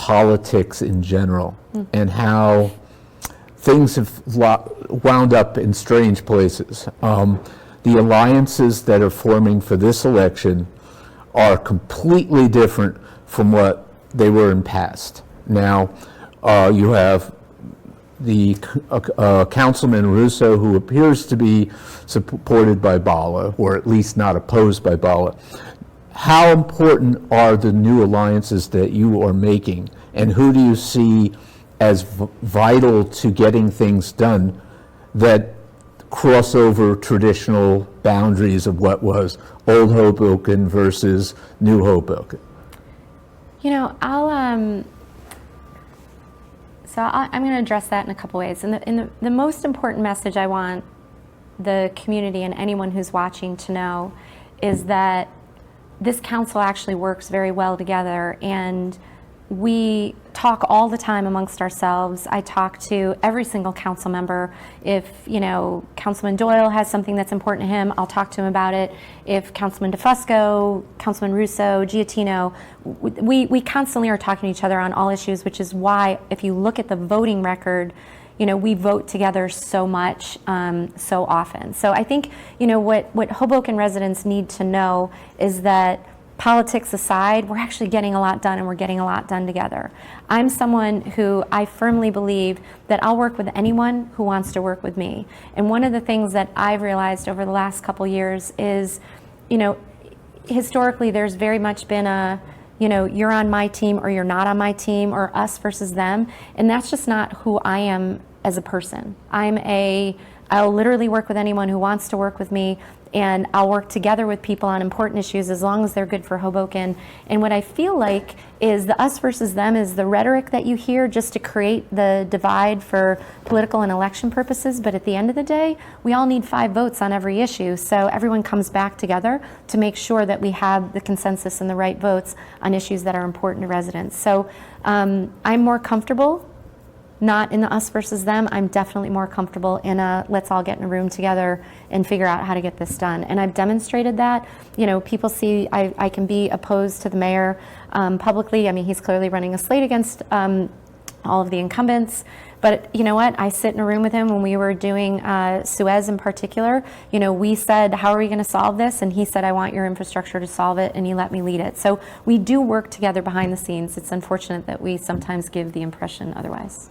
politics in general and how things have wound up in strange places. The alliances that are forming for this election are completely different from what they were in past. Now, you have the Councilman Russo, who appears to be supported by Bala, or at least not opposed by Bala. How important are the new alliances that you are making, and who do you see as vital to getting things done that cross over traditional boundaries of what was old Hoboken versus new Hoboken? You know, I'm going to address that in a couple ways. And the most important message I want the community and anyone who's watching to know is that this council actually works very well together, and we talk all the time amongst ourselves. I talk to every single council member. If, you know, Councilman Doyle has something that's important to him, I'll talk to him about it. If Councilman DeFusco, Councilman Russo, Giattino, we constantly are talking to each other on all issues, which is why, if you look at the voting record, you know, we vote together so much, so often. So I think, you know, what Hoboken residents need to know is that politics aside, we're actually getting a lot done, and we're getting a lot done together. I'm someone who I firmly believe that I'll work with anyone who wants to work with me. And one of the things that I've realized over the last couple years is, you know, historically there's very much been a, you know, you're on my team or you're not on my team, or us versus them. And that's just not who I am as a person. I'll literally work with anyone who wants to work with me, and I'll work together with people on important issues as long as they're good for Hoboken. And what I feel like is the us versus them is the rhetoric that you hear just to create the divide for political and election purposes. But at the end of the day, we all need 5 votes on every issue. So everyone comes back together to make sure that we have the consensus and the right votes on issues that are important to residents. So I'm more comfortable not in the us versus them. I'm definitely more comfortable in a let's all get in a room together and figure out how to get this done. And I've demonstrated that. You know, people see I can be opposed to the mayor publicly. I mean, he's clearly running a slate against all of the incumbents. But you know what? I sit in a room with him when we were doing Suez in particular. You know, we said, how are we going to solve this? And he said, I want your infrastructure to solve it, and he let me lead it. So we do work together behind the scenes. It's unfortunate that we sometimes give the impression otherwise.